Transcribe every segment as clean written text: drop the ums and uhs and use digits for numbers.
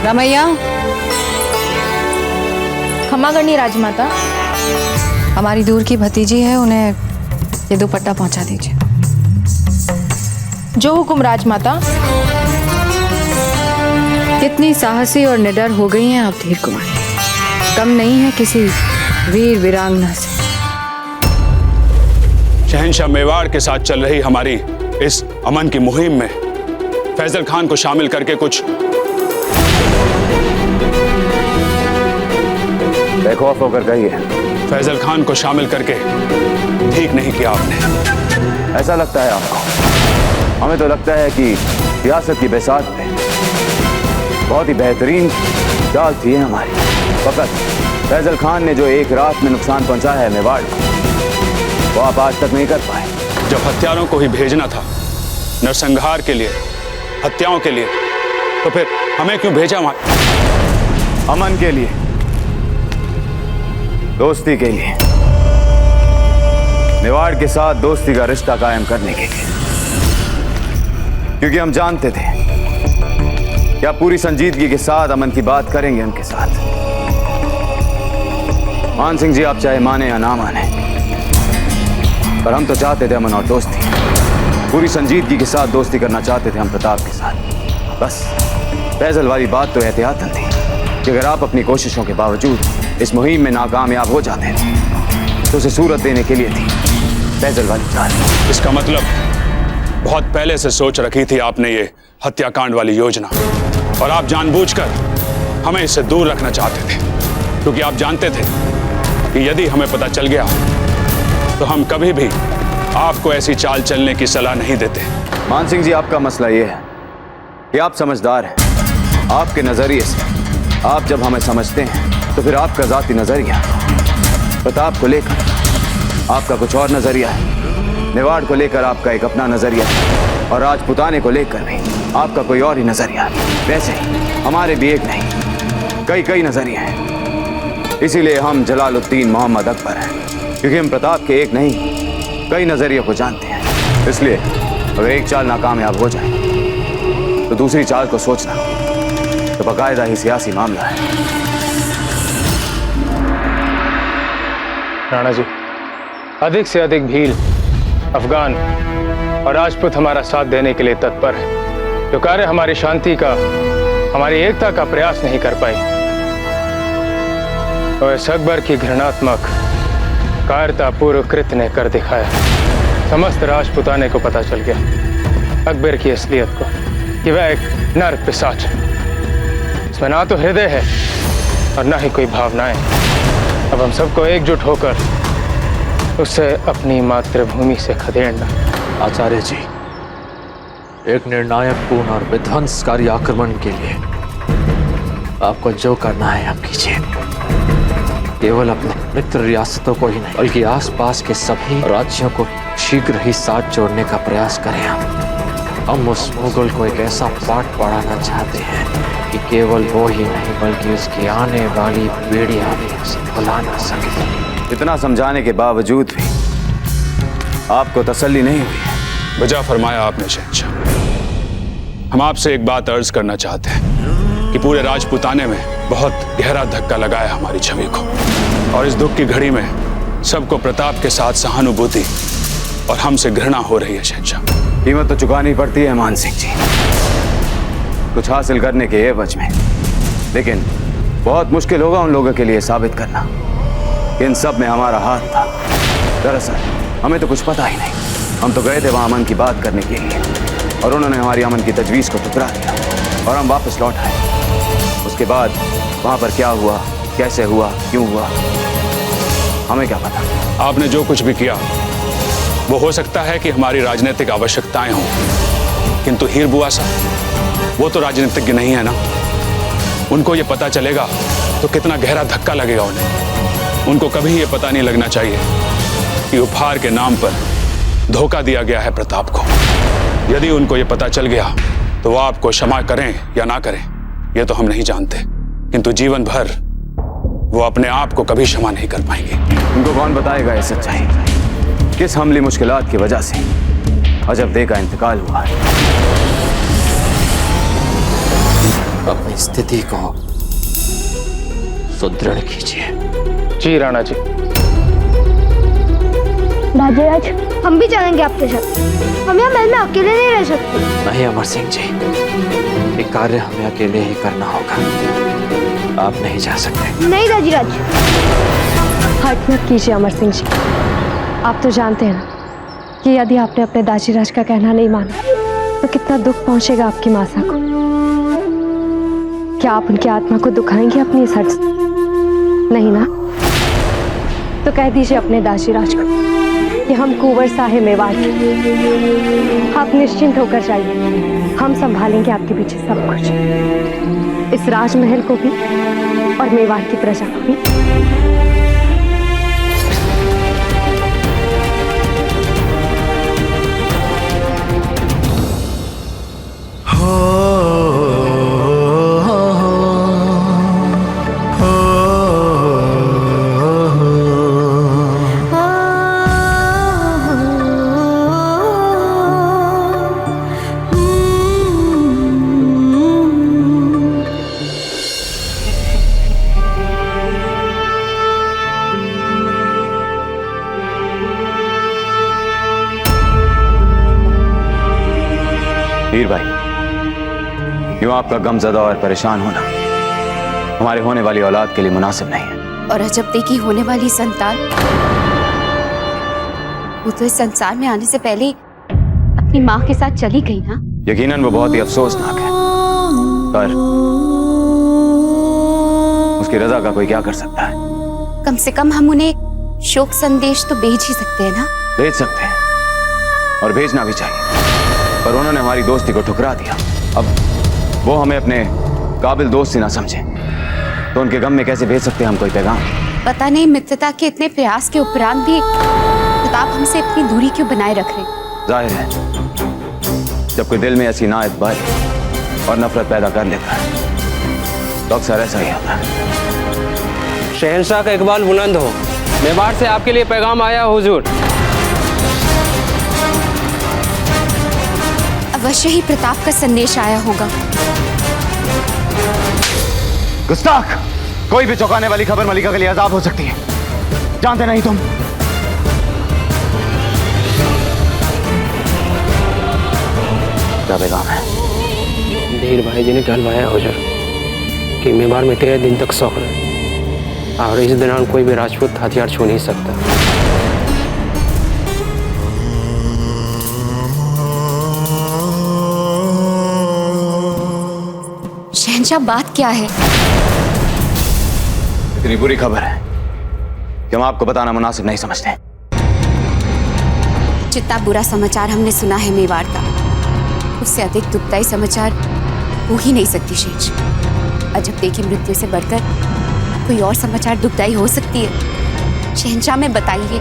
रामैया, क्षमा करनी राजमाता। हमारी दूर की भतीजी है, उन्हें ये दुपट्टा पहुंचा दीजिए। जो हुक्म राजमाता। कितनी साहसी और निडर हो गई हैं आप धीर कुमारी, कम नहीं है किसी वीर वीरांगना से। शहंशाह मेवाड़ के साथ चल रही हमारी इस अमन की मुहिम में फैजल खान को शामिल करके कुछ बेखौफ होकर कहिए। फैजल खान को शामिल करके ठीक नहीं किया आपने। ऐसा लगता है आपको? हमें तो लगता है कि सियासत की बेसात में बहुत ही बेहतरीन चाल थी हमारी। फकत फैजल खान ने जो एक रात में नुकसान पहुंचाया है मेवाड़ को, वो आप आज तक नहीं कर पाए। जब हत्यारों को ही भेजना था नरसंहार के लिए, हत्याओं के लिए, तो फिर हमें क्यों भेजा वहां? अमन के लिए, दोस्ती के लिए, मेवाड़ के साथ दोस्ती का रिश्ता कायम करने के लिए। क्योंकि हम जानते थे कि आप पूरी संजीदगी के साथ अमन की बात करेंगे उनके साथ। मान सिंह जी, आप चाहे माने या ना माने, पर हम तो चाहते थे अमन और दोस्ती। पूरी संजीदगी के साथ दोस्ती करना चाहते थे हम प्रताप के साथ। बस फैजल वाली बात तो एहतियातन थी कि अगर आप अपनी कोशिशों के बावजूद इस मुहिम में नाकामयाब हो जाते हैं तो उसे सूरत देने के लिए थी फैजल वाली चाल। इसका मतलब बहुत पहले से सोच रखी थी आपने ये हत्याकांड वाली योजना, और आप जानबूझकर हमें इससे दूर रखना चाहते थे, क्योंकि आप जानते थे कि यदि हमें पता चल गया तो हम कभी भी आपको ऐसी चाल चलने की सलाह नहीं देते। मान सिंह जी, आपका मसला ये है कि आप समझदार हैं। आपके नजरिए से आप जब हमें समझते हैं तो फिर आपका जाती नजरिया प्रताप को लेकर आपका कुछ और नजरिया है, मेवाड़ को लेकर आपका एक अपना नजरिया है, और राजपुताने को लेकर भी आपका कोई और ही नजरिया है। वैसे हमारे भी एक नहीं कई कई नजरिए हैं। इसीलिए हम जलालुद्दीन मोहम्मद अकबर हैं, क्योंकि हम प्रताप के एक नहीं कई नजरियों को जानते हैं। इसलिए अगर एक चाल नाकामयाब हो जाए तो दूसरी चाल को सोचना तो बाकायदा ही सियासी मामला है। राणा जी, अधिक से अधिक भील, अफगान और राजपूत हमारा साथ देने के लिए तत्पर है। जो कार्य हमारी शांति का, हमारी एकता का प्रयास नहीं कर पाई, तो इस अकबर की घृणात्मक कायरतापूर्व कृत्य ने कर दिखाया। समस्त राजपुताने को पता चल गया अकबर की असलियत को, कि वह एक नर पिशाच है। इसमें ना तो हृदय है और ना ही कोई भावनाएं। अब हम सबको एकजुट होकर उससे अपनी मातृभूमि से खदेड़ना। आचार्य जी, एक निर्णायक, पूर्ण और विध्वंसकारी आक्रमण के लिए आपको जो करना है आप कीजिए। केवल अपने मित्र रियासतों को ही नहीं, बल्कि आसपास के सभी राज्यों को शीघ्र ही साथ जोड़ने का प्रयास करें। हम उस मुगल को एक ऐसा पाठ पढ़ाना चाहते हैं कि केवल वो ही नहीं बल्कि उसकी आने वाली पीढ़ियां भी उसे भुला ना सके। इतना समझाने के बावजूद भी आपको तसल्ली नहीं हुई। वजह फरमाया आपने शहंशाह। हम आपसे एक बात अर्ज करना चाहते हैं कि पूरे राजपुताने में बहुत गहरा धक्का लगा है हमारी छवि को, और इस दुख की घड़ी में सबको प्रताप के साथ सहानुभूति और हमसे घृणा हो रही है शहंशाह। कीमत तो चुकानी पड़ती है मान सिंह जी, कुछ हासिल करने के एवज में, लेकिन बहुत मुश्किल होगा उन लोगों के लिए साबित करना कि इन सब में हमारा हाथ था। दरअसल हमें तो कुछ पता ही नहीं। हम तो गए थे वहां अमन की बात करने के लिए, और उन्होंने हमारी अमन की तजवीज़ को ठुकरा दिया और हम वापस लौट आए। उसके बाद वहां पर क्या हुआ, कैसे हुआ, क्यों हुआ, हमें क्या पता। आपने जो कुछ भी किया वो हो सकता है कि हमारी राजनीतिक आवश्यकताएं हों, किंतु हीर बुआ साहब वो तो राजनीतिज्ञ नहीं है ना। उनको ये पता चलेगा तो कितना गहरा धक्का लगेगा उन्हें। उनको कभी ये पता नहीं लगना चाहिए कि उपहार के नाम पर धोखा दिया गया है प्रताप को। यदि उनको ये पता चल गया तो वो आपको क्षमा करें या ना करें ये तो हम नहीं जानते, किंतु जीवन भर वो अपने आप को कभी क्षमा नहीं कर पाएंगे। उनको कौन बताएगा ये सच्चाई? किस हमली मुश्किलात की वजह से अजब दे का इंतकाल हुआ है। अपनी स्थिति को सुदृढ़ कीजिए। जी राणा जी। राजेराज, हम भी चलेंगे आपके साथ। हम यहाँ महल में अकेले नहीं रह सकते। नहीं अमर सिंह जी, ये कार्य हमें अकेले ही करना होगा, आप नहीं जा सकते। नहीं राजेराज। हट मत कीजिए अमर सिंह जी। आप तो जानते हैं ना कि यदि आपने अपने दाजीराज का कहना नहीं माना तो कितना दुख पहुंचेगा आपकी मासा को। क्या आप उनकी आत्मा को दुखाएंगे अपनी इस हट से? नहीं ना? तो कह दीजिए अपने दाजीराज को कि हम कुंवर साहेब मेवाड़ के। आप निश्चिंत होकर जाइए, हम संभालेंगे आपके पीछे सब कुछ, इस राजमहल को भी और मेवाड़ की प्रजा को भी। हीर भाई, यूं आपका गमज़दा और परेशान होना हमारे होने वाली औलाद के लिए मुनासिब नहीं है। और अजब की होने वाली संतान, वो तो इस संसार में आने से पहले अपनी माँ के साथ चली गई ना। यकीनन वो बहुत ही अफसोसनाक है, पर उसकी रजा का कोई क्या कर सकता है? कम से कम हम उन्हें शोक संदेश तो भेज ही सकते हैं ना। भेज सकते हैं और भेजना भी चाहिए, पर उन्होंने हमारी दोस्ती को ठुकरा दिया। अब वो हमें अपने काबिल दोस्त ही ना समझे तो उनके गम में कैसे भेज सकते हैं हम कोई पैगाम? पता नहीं मित्रता के इतने प्रयास के उपरांत भी प्रताप हमसे इतनी दूरी क्यों बनाए रख रहे? जाहिर है जब कोई दिल में ऐसी नाएतबारी और नफरत पैदा कर लेता है तो अक्सर ऐसा ही होता है। शहंशाह का इकबाल बुलंद हो, मेवाड़ से आपके लिए पैगाम आया हुजूर। अवश्य ही प्रताप का संदेश आया होगा। गुस्ताख! कोई भी चौंकाने वाली खबर मलिका के लिए अजाब हो सकती है, जानते नहीं तुम? क्या पैगाम है? धीर भाई जी ने कहलवाया हुजूर कि मेवाड़ में 13 दिन तक शौक रहे और इस दौरान कोई भी राजपूत हथियार छू नहीं सकता। शहंशाह, बात क्या है? इतनी बुरी खबर है कि हम आपको बताना मुनासिब नहीं समझते। जितना बुरा समाचार हमने सुना है मेवाड़ का, उससे अधिक दुखदायी समाचार हो ही नहीं सकती शहंशाह। अजब देखी मृत्यु से बढ़कर कोई और समाचार दुखदायी हो सकती है? शहंशाह में बताइए,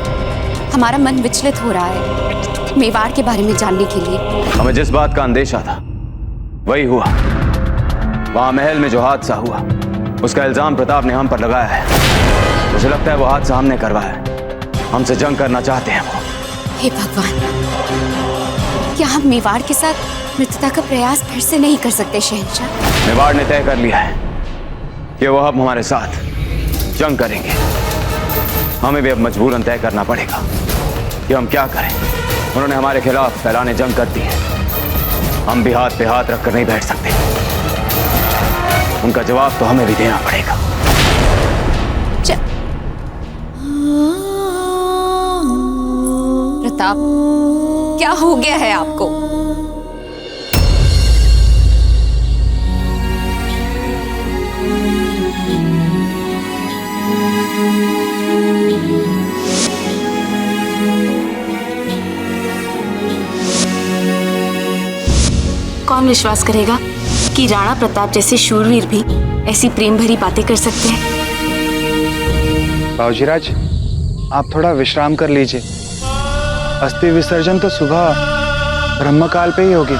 हमारा मन विचलित हो रहा है मेवाड़ के बारे में जानने के लिए। हमें जिस बात का अंदेशा था वही हुआ। वहां महल में जो हादसा हुआ उसका इल्जाम प्रताप ने हम पर लगाया है। मुझे लगता है वो हादसा हमने करवाया है। हमसे जंग करना चाहते हैं वो। हे भगवान, क्या हम मेवाड़ के साथ मित्रता का प्रयास फिर से नहीं कर सकते शहंशाह? मेवाड़ ने तय कर लिया है कि वो अब हमारे साथ जंग करेंगे। हमें भी अब मजबूरन तय करना पड़ेगा कि हम क्या करें। उन्होंने हमारे खिलाफ फैलाने जंग कर दी है, हम भी हाथ पे हाथ रखकर नहीं बैठ सकते। उनका जवाब तो हमें भी देना पड़ेगा। प्रताप, क्या हो गया है आपको? कौन विश्वास करेगा कि राणा प्रताप जैसे शूरवीर भी ऐसी प्रेम भरी बातें कर सकते हैं? बाबूजीराज, आप थोड़ा विश्राम कर लीजिए। अस्थि विसर्जन तो सुबह ब्रह्मकाल पे ही होगी।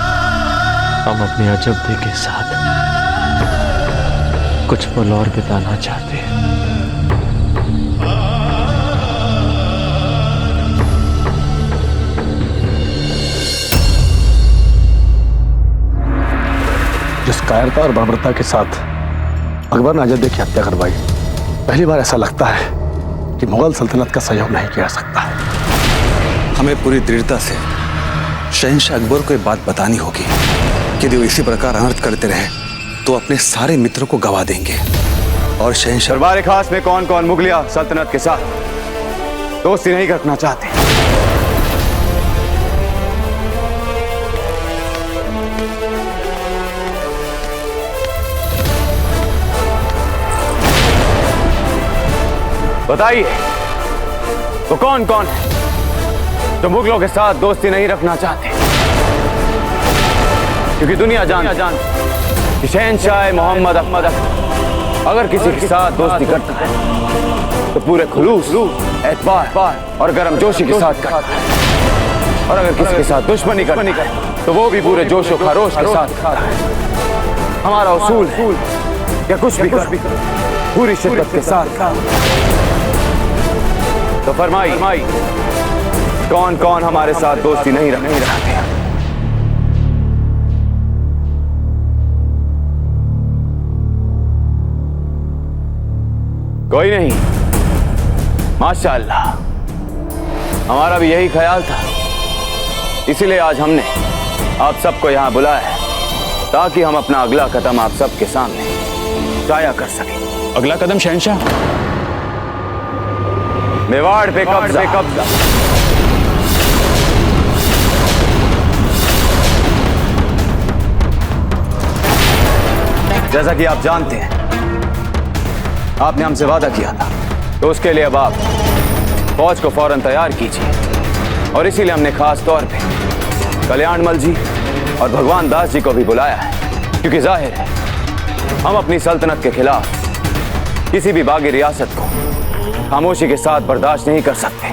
हम अपनी अजब्दे के साथ कुछ पल और बिताना चाहते हैं। जिस कायरता और बर्बरता के साथ अकबर ने अयोध्या की हत्या करवाई, पहली बार ऐसा लगता है कि मुगल सल्तनत का सहयोग नहीं किया जा सकता है। हमें पूरी दृढ़ता से शहंशाह अकबर को ये बात बतानी होगी कि यदि वो इसी प्रकार अनर्थ करते रहे तो अपने सारे मित्रों को गवा देंगे। और शहंशाह दरबार खास में कौन कौन मुगलिया सल्तनत के साथ दोस्ती नहीं रखना चाहते? बताइए, वो कौन कौन है जो मुगलों के साथ दोस्ती नहीं रखना चाहते? क्योंकि दुनिया जान कि शहंशाह मोहम्मद अहमद अगर किसी के साथ दोस्ती करता है तो पूरे खुलूस, एतबार और गर्मजोशी के साथ करता है, और अगर किसी के साथ दुश्मनी करता है तो वो भी पूरे जोश और खरोश के साथ करता है। हमारा उसूल है या कुछ भी कर पूरी शिद्दत के साथ। तो फरमाइए, कौन कौन हमारे साथ दोस्ती नहीं रखते? कोई नहीं? माशाअल्लाह, हमारा भी यही ख्याल था। इसीलिए आज हमने आप सबको यहां बुलाया है ताकि हम अपना अगला कदम आप सबके सामने जाया कर सकें। अगला कदम शहंशाह? मेवाड़ पे कब्जा। जैसा कि आप जानते हैं, आपने हमसे वादा किया था, तो उसके लिए अब आप फौज को फौरन तैयार कीजिए। और इसीलिए हमने खास तौर पे कल्याणमल जी और भगवान दास जी को भी बुलाया है, क्योंकि जाहिर है हम अपनी सल्तनत के खिलाफ किसी भी बागी रियासत को खामोशी के साथ बर्दाश्त नहीं कर सकते।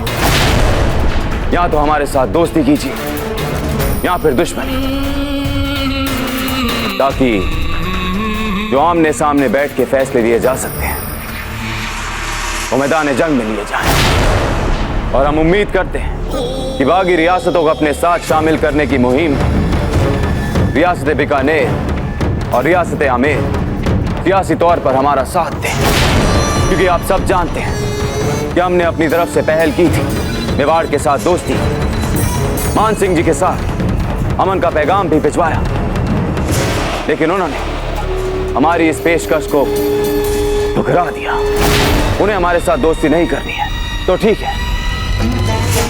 या तो हमारे साथ दोस्ती कीजिए या फिर दुश्मनी, ताकि जो आमने सामने बैठ के फैसले लिए जा सकते हैं वो मैदान जंग में लिए जाएं। और हम उम्मीद करते हैं कि बागी रियासतों को अपने साथ शामिल करने की मुहिम रियासत बीकानेर और रियासत आमेर सियासी तौर पर हमारा साथ दें, क्योंकि आप सब जानते हैं कि हमने अपनी तरफ से पहल की थी, मेवाड़ के साथ दोस्ती, मान सिंह जी के साथ अमन का पैगाम भी भिजवाया, लेकिन उन्होंने हमारी इस पेशकश को ठुकरा दिया। उन्हें हमारे साथ दोस्ती नहीं करनी है तो ठीक है,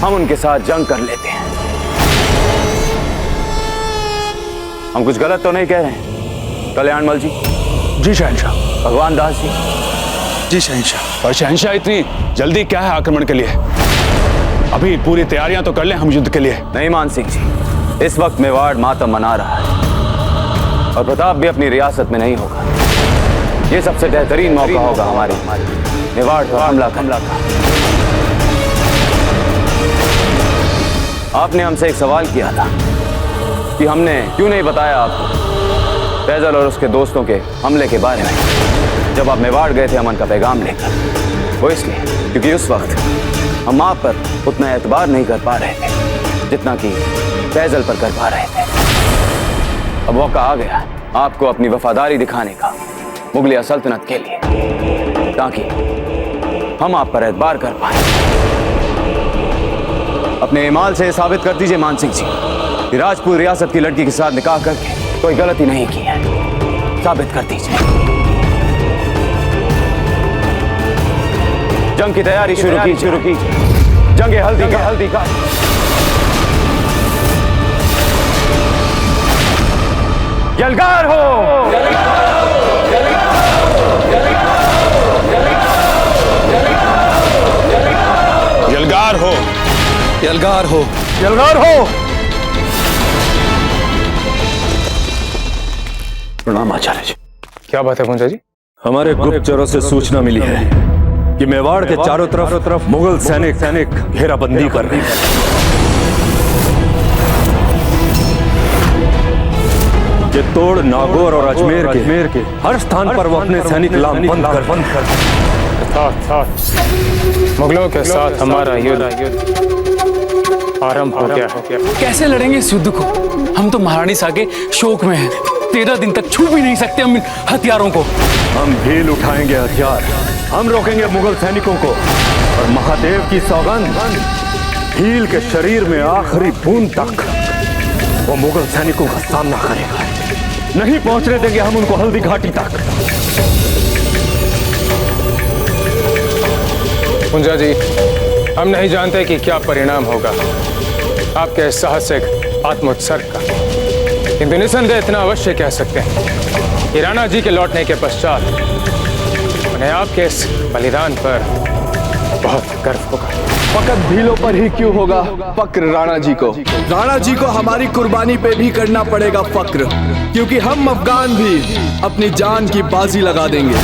हम उनके साथ जंग कर लेते हैं। हम कुछ गलत तो नहीं कह रहे हैं कल्याणमल जी? जी शहंशाह। भगवान दास जी? जी शहंशाह। और शहंशाह, इतनी जल्दी क्या है आक्रमण के लिए? अभी पूरी तैयारियां तो कर लें हम युद्ध के लिए। नहीं मान सिंह जी, इस वक्त मेवाड़ मातम मना रहा है और प्रताप भी अपनी रियासत में नहीं होगा। ये सबसे बेहतरीन मौका होगा हमारे मेवाड़ पर हमला का। आपने हमसे एक सवाल किया था कि हमने क्यों नहीं बताया आपको फैजल और उसके दोस्तों के हमले के बारे में जब आप मेवाड़ गए थे अमन का पैगाम लेकर। वो इसलिए क्योंकि उस वक्त हम आप पर उतना एतबार नहीं कर पा रहे थे जितना कि फैजल पर कर पा रहे थे। अब मौका आ गया आपको अपनी वफादारी दिखाने का मुगलिया सल्तनत के लिए, ताकि हम आप पर एतबार कर पाए। अपने ईमाल से साबित कर दीजिए मान सिंह जी कि राजपूत रियासत की लड़की के साथ निकाह करके कोई गलती नहीं की है। साबित कर दीजिए। जंग की तैयारी शुरू कीजिए। जंग हल्दी का यलगार हो। यलगार हो। यलगार हो। यलगार हो। प्रणाम आचार्य जी। क्या बात है कुंजा जी? हमारे गुप्तचरों से सूचना मिली है कि मेवाड़ के चारों तरफ मुगल सैनिक घेराबंदी कर रहे हैं। ये तोड़ नागौर और अजमेर के हर स्थान पर वो अपने सैनिक लामबंद कर मुगलों के साथ हमारा युद्ध आरंभ हो गया। कैसे लड़ेंगे इस युद्ध को? हम तो महारानी साहब के शोक में हैं। 13 दिन तक छू भी नहीं सकते हम इन हथियारों को। हम भील उठाएंगे हथियार, हम रोकेंगे मुगल सैनिकों को, और महादेव की सौगंध, भील के शरीर में आखिरी बूंद तक वो मुगल सैनिकों का सामना करेगा। नहीं पहुंचने देंगे हम उनको हल्दी घाटी तक। कुंजा जी, हम नहीं जानते कि क्या परिणाम होगा आपके साहसिक आत्मोत्सर्ग का, किंतु निसंदेह इतना अवश्य कह सकते हैं कि राणा जी के लौटने के पश्चात उन्हें आपके इस बलिदान पर बहुत गर्व होगा। फकत भीलों पर ही क्यों होगा फक्र राणा जी को? राणा जी को हमारी कुर्बानी पे भी करना पड़ेगा फक्र, क्योंकि हम अफगान भी अपनी जान की बाजी लगा देंगे।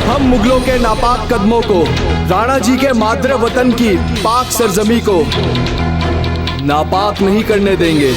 हम मुगलों के नापाक कदमों को, राणा जी के मातृ वतन की पाक सरजमी को नापाक नहीं करने देंगे।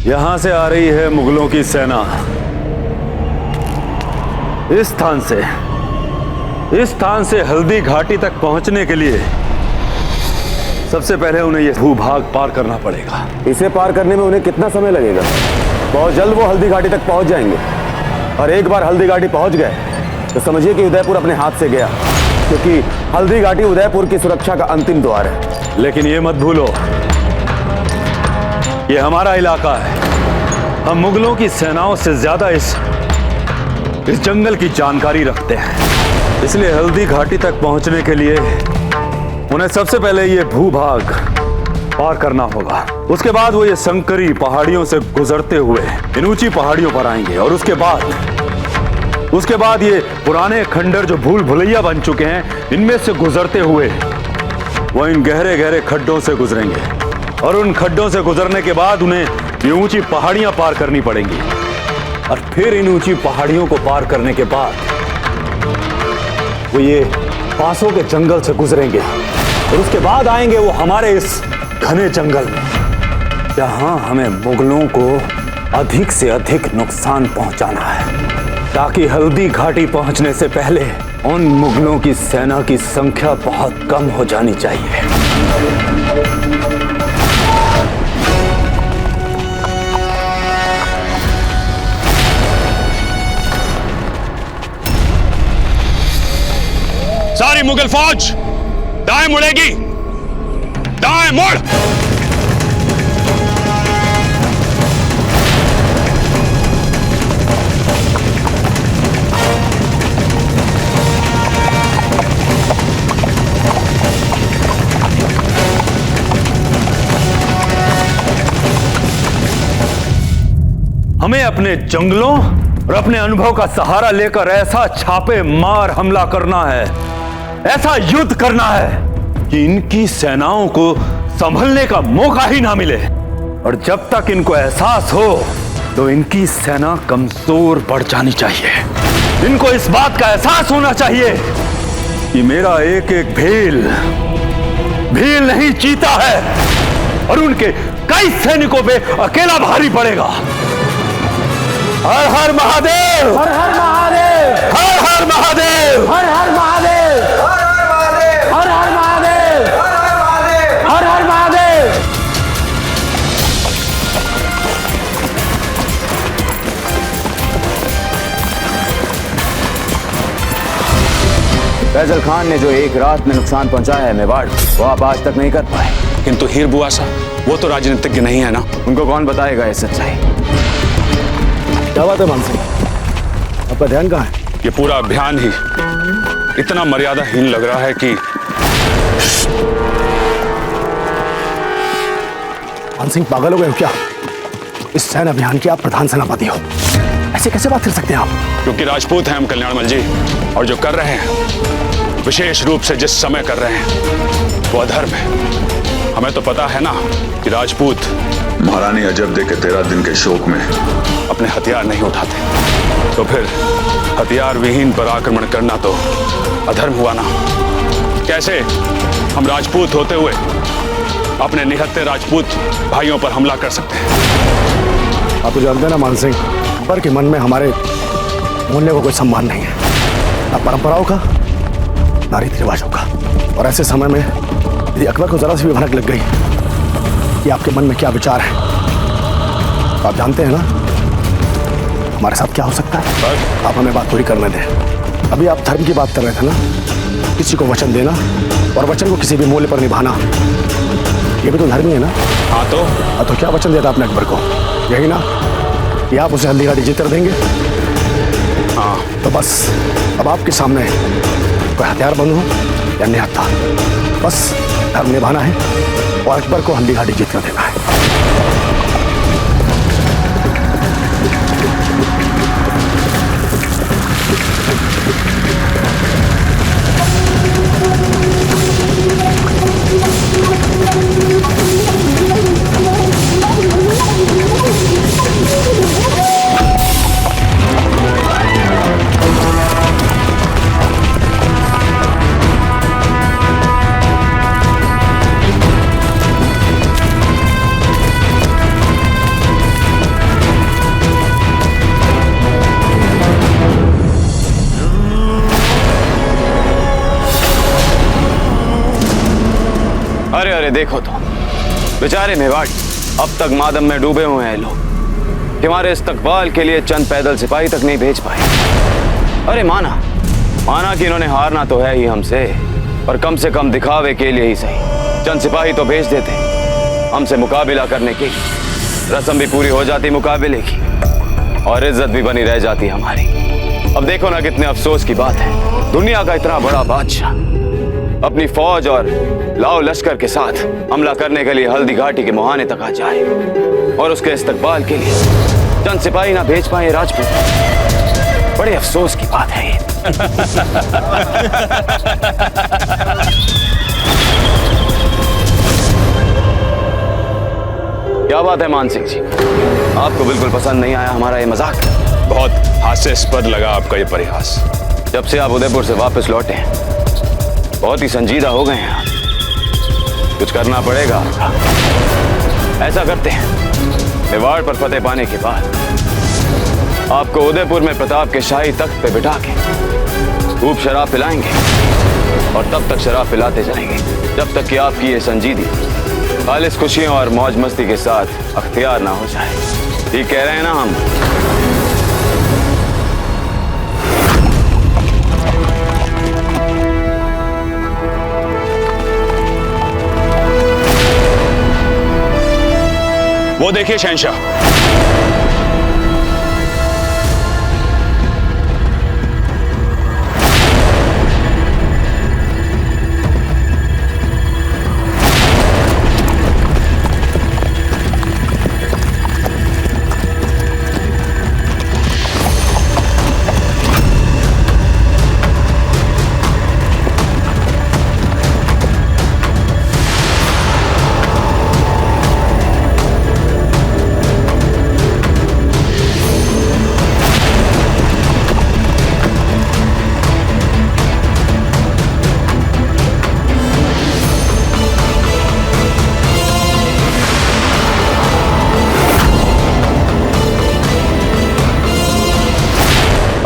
यहां से आ रही है मुगलों की सेना। इस स्थान से हल्दी घाटी तक पहुंचने के लिए सबसे पहले उन्हें यह भूभाग पार करना पड़ेगा। इसे पार करने में उन्हें कितना समय लगेगा? बहुत जल्द वो हल्दी घाटी तक पहुंच जाएंगे, और एक बार हल्दी घाटी पहुंच गए तो समझिए कि उदयपुर अपने हाथ से गया, क्योंकि हल्दी घाटी उदयपुर की सुरक्षा का अंतिम द्वार है। लेकिन ये मत भूलो, ये हमारा इलाका है। हम मुगलों की सेनाओं से ज्यादा इस जंगल की जानकारी रखते हैं, इसलिए हल्दी घाटी तक पहुंचने के लिए उन्हें सबसे पहले ये भूभाग पार करना होगा। उसके बाद वो ये संकरी पहाड़ियों से गुजरते हुए इन ऊंची पहाड़ियों पर आएंगे, और उसके बाद ये पुराने खंडर जो भूल भुलैया बन चुके हैं, इनमें से गुजरते हुए वो इन गहरे गहरे खड्डों से गुजरेंगे, और उन खड्डों से गुजरने के बाद उन्हें ये ऊंची पहाड़ियां पार करनी पड़ेंगी, और फिर इन ऊंची पहाड़ियों को पार करने के बाद वो ये बांसों के जंगल से गुजरेंगे, और उसके बाद आएंगे वो हमारे इस घने जंगल में, जहां हमें मुगलों को अधिक से अधिक नुकसान पहुंचाना है, ताकि हल्दी घाटी पहुंचने से पहले उन मुगलों की सेना की संख्या बहुत कम हो जानी चाहिए। सारी मुगल फौज दाएं मुड़ेगी, दाएं मुड़। हमें अपने जंगलों और अपने अनुभव का सहारा लेकर ऐसा छापे मार हमला करना है, ऐसा युद्ध करना है कि इनकी सेनाओं को संभलने का मौका ही ना मिले, और जब तक इनको एहसास हो तो इनकी सेना कमजोर पड़ जानी चाहिए। इनको इस बात का एहसास होना चाहिए कि मेरा एक एक भील नहीं चीता है, और उनके कई सैनिकों पे अकेला भारी पड़ेगा। हर हर महादेव, हर हर महादेव, हर हर महादेव, हर हर महादेव, हर हर महादेव, हर हर महादेव, हर हर महादेव। फैजल खान ने जो एक रात में नुकसान पहुंचाया है मेवाड़, वो आप आज तक नहीं कर पाए। किंतु हीर बुआसा वो तो राजनीतिज्ञ नहीं है ना, उनको कौन बताएगा ये सच्चाई? क्या बात है मान सिंह, आपका ध्यान कहाँ है? ये पूरा अभियान ही इतना मर्यादाहीन लग रहा है कि मान सिंह पागल हो गए हो क्या? इस सैन्य अभियान के आप प्रधान सेनापति हो, ऐसे कैसे बात कर सकते हैं आप? क्योंकि राजपूत हैं हम कल्याणमल जी, और जो कर रहे हैं विशेष रूप से जिस समय कर रहे हैं वो अधर्म है। हमें तो पता है ना कि राजपूत महारानी अजबदे के 13 दिन के शोक में अपने हथियार नहीं उठाते, तो फिर हथियार विहीन पर आक्रमण करना तो अधर्म हुआ ना। कैसे हम राजपूत होते हुए अपने निहत्थे राजपूत भाइयों पर हमला कर सकते हैं? आप तो जानते हैं ना मान सिंह, अकबर के मन में हमारे मूल्य को कोई सम्मान नहीं है, ना परंपराओं का ना रीति रिवाजों का। और ऐसे समय में यदि अकबर को जरा सी भी भनक लग गई कि आपके मन में क्या विचार है, तो आप जानते हैं ना हमारे साथ क्या हो सकता है। आप हमें बात पूरी करने दें। अभी आप धर्म की बात कर रहे थे ना, किसी को वचन देना और वचन को किसी भी मूल्य पर निभाना, ये भी तो धर्म ही है ना। हाँ तो क्या वचन देता आपने अकबर को? यही ना कि आप उसे हल्दीघाटी जीत कर देंगे। हाँ तो बस अब आपके सामने कोई हथियार बंद हो या निहत्था, बस धर्म निभाना है और अकबर को हल्दीघाटी जीत कर देना है। अरे अरे देखो तो, बेचारे मेवाड़ अब तक मादम में डूबे हुए हैं लोग कि हमारे इस्तकबाल के लिए चंद पैदल सिपाही तक नहीं भेज पाए। अरे माना कि इन्होंने हारना तो है ही हमसे, पर कम से कम दिखावे के लिए ही सही चंद सिपाही तो भेज देते, हमसे मुकाबला करने की रस्म भी पूरी हो जाती मुकाबले की, और इज्जत भी बनी रह जाती हमारी। अब देखो ना कितने अफसोस की बात है, दुनिया का इतना बड़ा बादशाह अपनी फौज और लाओ लश्कर के साथ हमला करने के लिए हल्दीघाटी के मुहाने तक आ जाए और उसके इस्तकबाल के लिए चंद सिपाही ना भेज पाए राजपूत। बड़े अफसोस की बात है ये। क्या बात है मान सिंह जी, आपको बिल्कुल पसंद नहीं आया हमारा ये मजाक? बहुत हास्यास्पद लगा आपका ये परिहास। जब से आप उदयपुर से वापस लौटे हैं बहुत ही संजीदा हो गए हैं आप। कुछ करना पड़ेगा आपका। ऐसा करते हैं, मेवाड़ पर फतेह पाने के बाद आपको उदयपुर में प्रताप के शाही तख्त पे बिठा के खूब शराब पिलाएंगे और तब तक शराब पिलाते जाएंगे जब तक कि आपकी ये संजीदी खालिस खुशियों और मौज मस्ती के साथ अख्तियार ना हो जाए। ठीक कह रहे हैं ना हम? वो देखिए शहंशाह,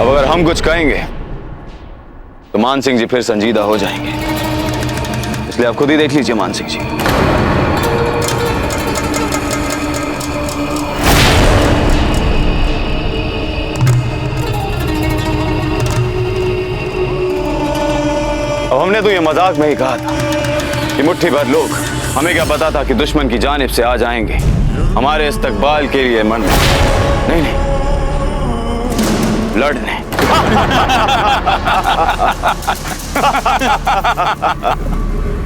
अगर हम कुछ कहेंगे तो मान सिंह जी फिर संजीदा हो जाएंगे, इसलिए आप खुद ही देख लीजिए मान सिंह जी। अब हमने तो ये मजाक में ही कहा था कि मुट्ठी भर लोग, हमें क्या पता था कि दुश्मन की जानिब से आ जाएंगे हमारे इस्तकबाल के लिए मन नहीं लड़ने।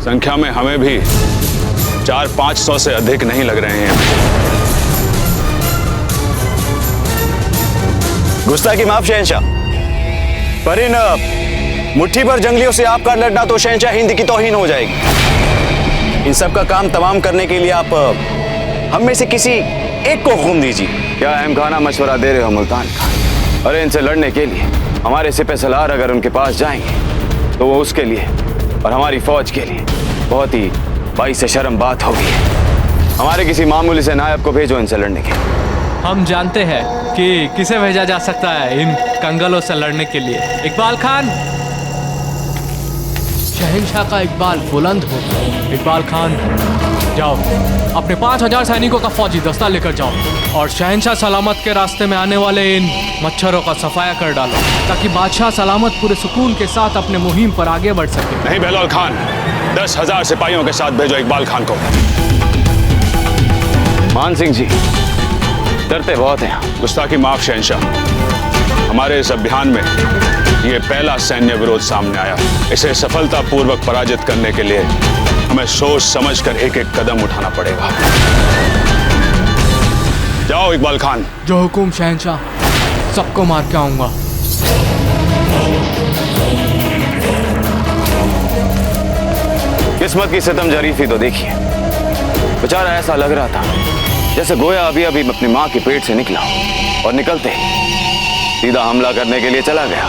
संख्या में हमें भी 400-500 से अधिक नहीं लग रहे हैं। गुस्ताखी माफ शहंशाह, पर इन मुट्ठी भर जंगलियों से आपका लड़ना तो शहंशाह हिंद की तौहीन हो जाएगी। इन सब का काम तमाम करने के लिए आप हम में से किसी एक को हुक्म दीजिए। क्या अहम खाना मशवरा दे रहे हो मुल्तान खान? अरे इनसे लड़ने के लिए हमारे सिपह सलार अगर उनके पास जाएंगे तो वो उसके लिए और हमारी फौज के लिए बहुत ही बाइस से शर्म बात होगी। हमारे किसी मामूली से नायब को भेजो इनसे लड़ने के। हम जानते हैं कि किसे भेजा जा सकता है इन कंगालों से लड़ने के लिए। इकबाल खान, शहंशाह का इकबाल बुलंद हो। इकबाल खान, जाओ अपने 5000 सैनिकों का फौजी दस्ता लेकर जाओ और शहंशाह सलामत के रास्ते में आने वाले इन मच्छरों का सफाया कर डालो, ताकि बादशाह सलामत पूरे सुकून के साथ अपने मुहिम पर आगे बढ़ सके। नहीं बहलोल खान, 10,000 सिपाहियों के साथ भेजो इकबाल खान को। मान सिंह जी डरते बहुत हैं। गुस्ताखी माफ शहंशाह, हमारे इस अभियान में ये पहला सैन्य विरोध सामने आया। इसे सफलतापूर्वक पराजित करने के लिए हमें सोच समझकर एक एक कदम उठाना पड़ेगा। जाओ इकबाल खान। जो हुकुम शहंशाह, सबको मार के आऊंगा। किस्मत की सितम जरीफी तो देखिए, बेचारा ऐसा लग रहा था जैसे गोया अभी अभी अपनी माँ के पेट से निकला और निकलते ही सीधा हमला करने के लिए चला गया।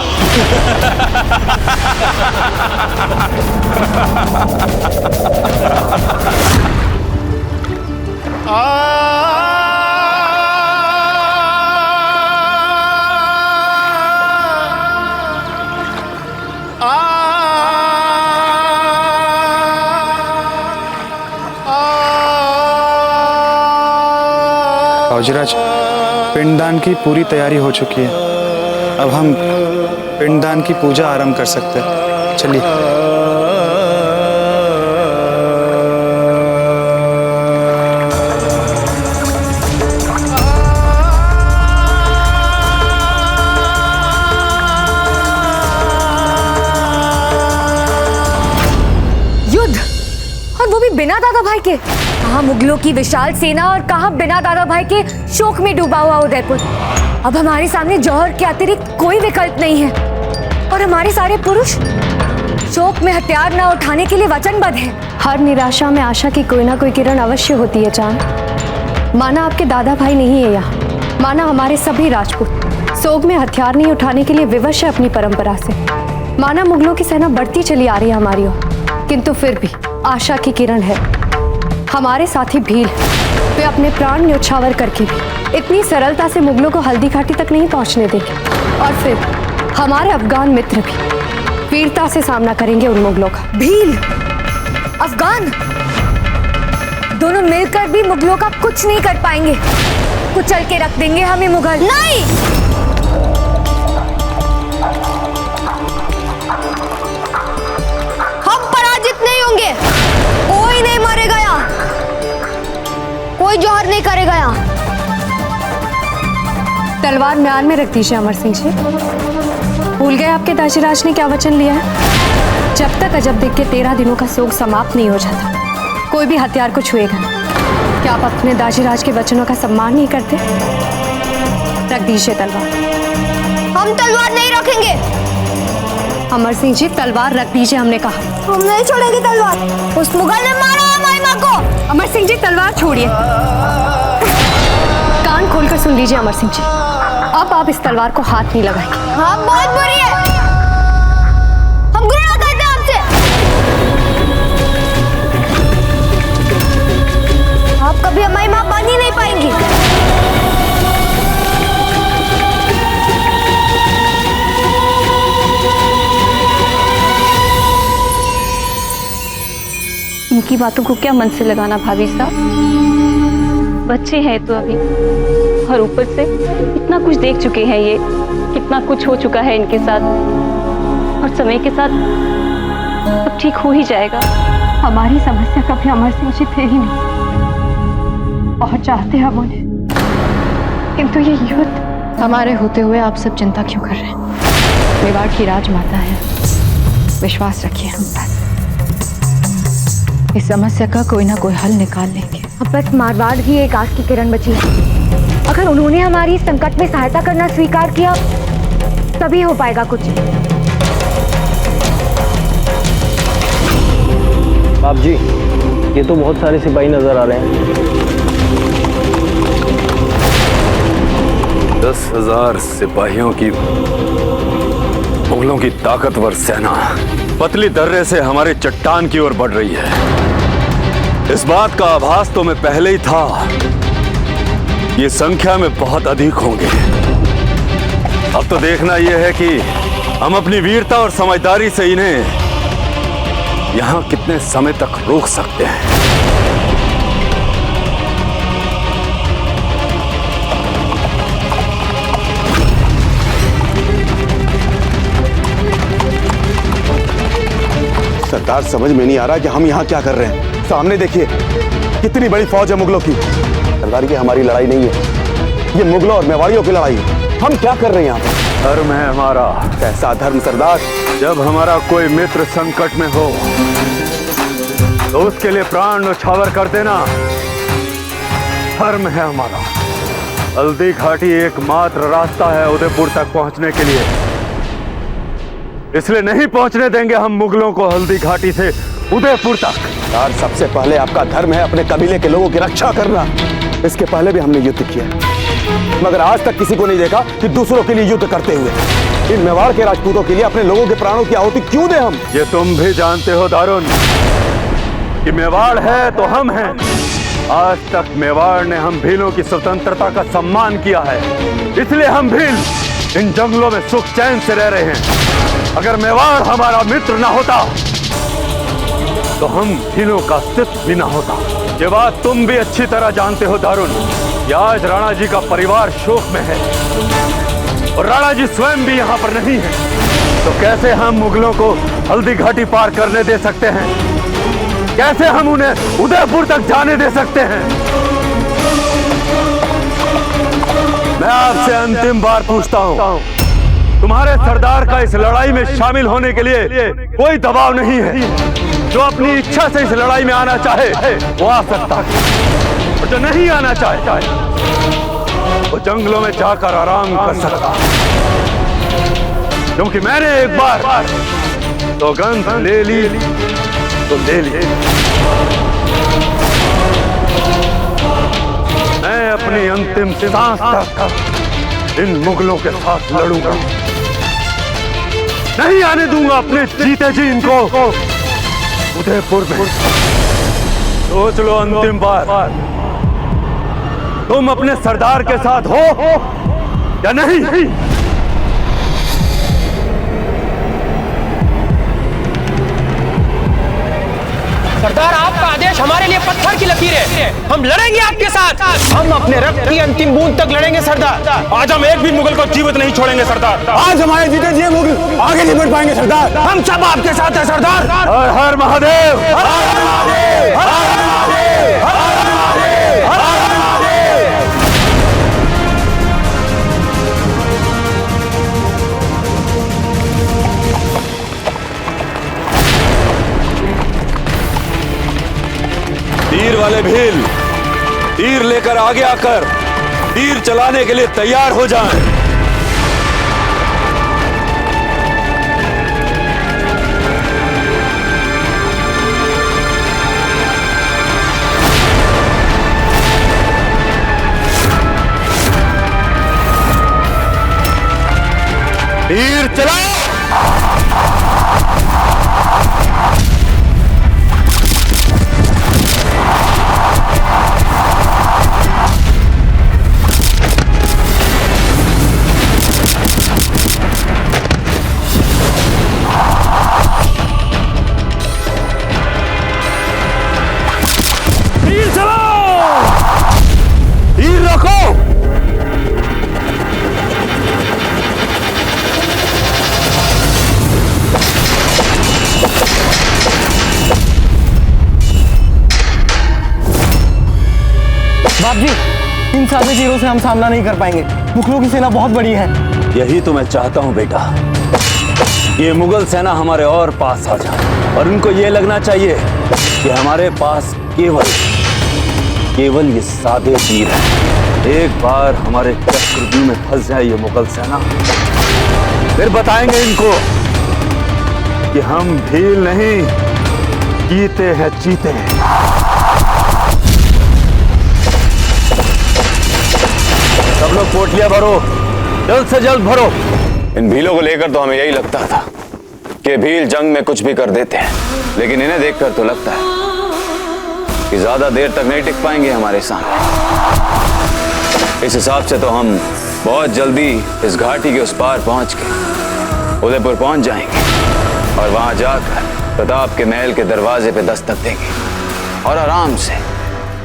फौजीराज, पिंडदान की पूरी तैयारी हो चुकी है। अब हम पिंडदान की पूजा आरंभ कर सकते हैं। चलिए। युद्ध, और वो भी बिना दादा भाई के। कहाँ मुगलों की विशाल सेना और कहाँ बिना दादा भाई के शोक में डूबा हुआ उदयपुर। अब हमारे सामने जौहर के अतिरिक्त कोई विकल्प नहीं है और हमारे सारे पुरुष शोक में हथियार न उठाने के लिए वचनबद्ध हैं। हर निराशा में आशा की कोई ना कोई किरण अवश्य होती है चांद। माना आपके दादा भाई नहीं है यहाँ, माना हमारे सभी राजपूत शोक में हथियार नहीं उठाने के लिए विवश है अपनी परंपरा से, माना मुगलों की सेना बढ़ती चली आ रही है हमारी ओर, किंतु फिर भी आशा की किरण है। हमारे साथी भील वे अपने प्राण न्योछावर करके भी इतनी सरलता से मुगलों को हल्दी घाटी तक नहीं पहुंचने देंगे। और फिर हमारे अफगान मित्र भी वीरता से सामना करेंगे उन मुगलों का। भील, अफगान दोनों मिलकर भी मुगलों का कुछ नहीं कर पाएंगे। कुचल के रख देंगे हमें मुगल। नहीं, हम पराजित नहीं होंगे। कोई नहीं मरेगा यहाँ, कोई जौहर नहीं करेगा यहाँ। तलवार म्यान में रख दीजिए अमर सिंह जी। भूल गए आपके दाशीराज ने क्या वचन लिया है? जब तक अजब देख के 13 दिनों का शोक समाप्त नहीं हो जाता, कोई भी हथियार को छुएगा। क्या आप अपने दाशीराज के वचनों का सम्मान नहीं करते? रख दीजिए तलवार। हम तलवार नहीं रखेंगे। अमर सिंह जी, तलवार रख दीजिए, हमने कहा। हम नहीं छोड़ेंगे तलवार। उस मुगल ने मारा है हमारी माँ को। अमर सिंह जी, तलवार छोड़िए। कान खोलकर सुन लीजिए अमर सिंह जी, अब आप इस तलवार को हाथ नहीं लगाएंगे। हाँ, बहुत बुरी है। हम घृणा करते हैं आपसे। आप कभी हमारी माँ बन ही नहीं पाएंगी। इनकी बातों को क्या मन से लगाना भाभी साहब, बच्चे हैं तो अभी, और ऊपर से इतना कुछ देख चुके हैं ये, कितना कुछ हो चुका है इनके साथ, और समय के साथ सब ठीक हो ही जाएगा। हमारी समस्या कभी अमर सिंह जी थे ही नहीं और चाहते हम उन्हें, किंतु ये युद्ध हमारे होते हुए आप सब चिंता क्यों कर रहे हैं? मेवाड़ की राजमाता है, विश्वास रखिए हम पर। इस समस्या का कोई ना कोई हल निकाल लेंगे। अब बस मारवाड़ ही एक आस की किरण बची है। अगर उन्होंने हमारी इस संकट में सहायता करना स्वीकार किया तभी हो पाएगा कुछ। बाप जी, ये तो बहुत सारे सिपाही नजर आ रहे हैं। 10,000 सिपाहियों की, मुगलों की ताकतवर सेना पतली दर्रे से हमारे चट्टान की ओर बढ़ रही है। इस बात का आभास तो मैं पहले ही था, ये संख्या में बहुत अधिक होंगे। अब तो देखना यह है कि हम अपनी वीरता और समझदारी से इन्हें यहां कितने समय तक रोक सकते हैं। सरदार, समझ में नहीं आ रहा कि हम यहाँ क्या कर रहे हैं। सामने देखिए, कितनी बड़ी फौज है मुगलों की। सरदार, ये हमारी लड़ाई नहीं है, ये मुगलों और मेवाड़ियों की लड़ाई है। हम क्या कर रहे हैं यहाँ पर? धर्म है हमारा। कैसा धर्म सरदार? जब हमारा कोई मित्र संकट में हो तो उसके लिए प्राण न्यौछावर कर देना धर्म है हमारा। हल्दी घाटी एकमात्र रास्ता है उदयपुर तक पहुंचने के लिए, इसलिए नहीं पहुंचने देंगे हम मुगलों को हल्दी घाटी से उदयपुर तक। सरदार, सबसे पहले आपका धर्म है अपने कबीले के लोगों की रक्षा करना। इसके पहले भी हमने युद्ध किया, मगर आज तक किसी को नहीं देखा कि दूसरों के लिए युद्ध करते हुए। इन मेवाड़ के राजपूतों के लिए अपने लोगों के प्राणों की आहुति क्यों दें हम? ये तुम भी जानते हो दारुण कि मेवाड़ है तो हम हैं। आज तक मेवाड़ ने हम भीलों की स्वतंत्रता का सम्मान किया है, इसलिए हम भील इन जंगलों में सुख चैन से रह रहे हैं। अगर मेवाड़ हमारा मित्र ना होता तो हम भीलों का अस्तित्व भी ना होता। ये बात तुम भी अच्छी तरह जानते हो दारुण कि आज राणा जी का परिवार शोक में है और राणा जी स्वयं भी यहाँ पर नहीं है, तो कैसे हम मुगलों को हल्दी घाटी पार करने दे सकते हैं? कैसे हम उन्हें उदयपुर तक जाने दे सकते हैं? मैं आपसे अंतिम बार पूछता हूँ, तुम्हारे सरदार का इस लड़ाई में शामिल होने के लिए कोई दबाव नहीं है। जो अपनी इच्छा से इस लड़ाई में आना चाहे वो आ सकता है, और जो नहीं आना चाहे वो जंगलों में जाकर आराम कर सकता है। क्योंकि मैंने एक बार सौगंध ले ली तो ले ली। मैं अपनी अंतिम सांस तक इन मुगलों के साथ लड़ूंगा। नहीं आने दूंगा अपने जीते जी इनको उदयपुर में। सोच लो अंतिम बार, तुम अपने सरदार के साथ हो या नहीं? सरदार, आपका आदेश हमारे लिए पत्थर की लकीर है। हम लड़ेंगे आपके साथ। हम अपने रक्त की अंतिम बूंद तक लड़ेंगे सरदार। आज हम एक भी मुगल को जीवित नहीं छोड़ेंगे सरदार। आज हमारे जीते जी मुगल आगे नहीं बढ़ पाएंगे सरदार। हम सब आपके साथ हैं सरदार। हर हर महादेव, हर हर महादेव, हर हर महादेव, हर हर महादेव, हर हर महादेव। तीर वाले भील तीर लेकर आगे आकर तीर चलाने के लिए तैयार हो जाएं। तीर चलाओ। बाप जी, इन सारे तीरों से हम सामना नहीं कर पाएंगे। मुगलों की सेना बहुत बड़ी है। यही तो मैं चाहता हूं बेटा, ये मुगल सेना हमारे और पास आ जाए और उनको ये लगना चाहिए कि हमारे पास केवल ये सादे तीर हैं। एक बार हमारे चक्रव्यूह में फंस जाए ये मुगल सेना, फिर बताएंगे इनको कि हम भील नहीं, जीते हैं चीते हैं। सब लोग पोटलियां भरो, जल्द से जल्द भरो। इन भीलों को लेकर तो हमें यही लगता था कि भील जंग में कुछ भी कर देते हैं, लेकिन इन्हें देखकर तो लगता है कि ज्यादा देर तक नहीं टिक पाएंगे हमारे सामने। इस हिसाब से तो हम बहुत जल्दी इस घाटी के उस पार पहुंच के उदयपुर पहुंच जाएंगे और वहां जाकर प्रताप के महल के दरवाजे पे दस्तक देंगे और आराम से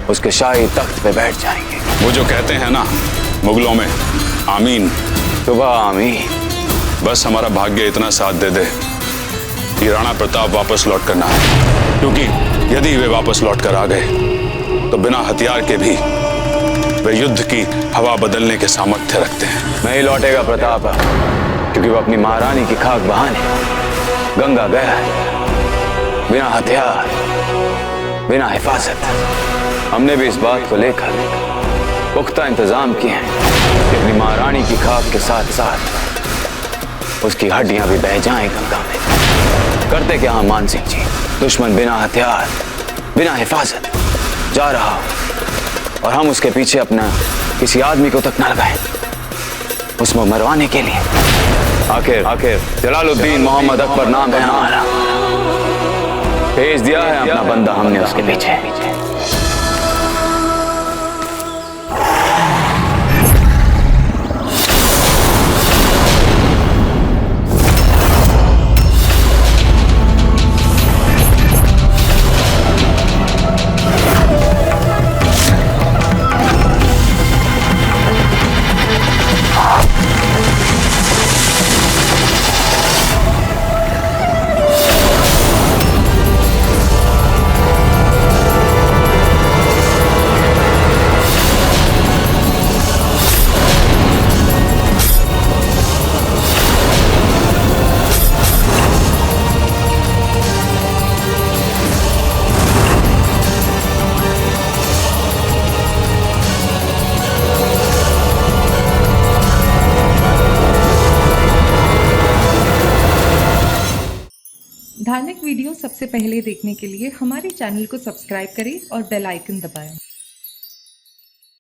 उसके शाही तख्त पे बैठ जाएंगे। वो जो कहते हैं ना मुगलों में, आमीन। सुबह आमीन। बस हमारा भाग्य इतना साथ दे दे कि राणा प्रताप वापस लौट कर ना आए, क्योंकि यदि वे वापस लौट कर आ गए तो बिना हथियार के भी वे युद्ध की हवा बदलने के सामर्थ्य रखते हैं। नहीं लौटेगा प्रताप, क्योंकि वो अपनी महारानी की खाक बहाने गंगा गया है, बिना हथियार, बिना हिफाजत। हमने भी इस बात को लेकर पुख्ता इंतजाम किए हैं कि अपनी महारानी की खाक के साथ साथ उसकी हड्डियां भी बह जाएं गंगा में। करते क्या हम मान सिंह जी, दुश्मन बिना हथियार, बिना हिफाजत जा रहा हो और हम उसके पीछे अपना किसी आदमी को तक न लगाएं उसको मरवाने के लिए। आखिर जलालुद्दीन मोहम्मद अकबर नाम है हमारा, भेज दिया है अपना बंदा हमने उसके पीछे। धार्मिक वीडियो सबसे पहले देखने के लिए हमारे चैनल को सब्सक्राइब करें और बेल आइकन दबाएं।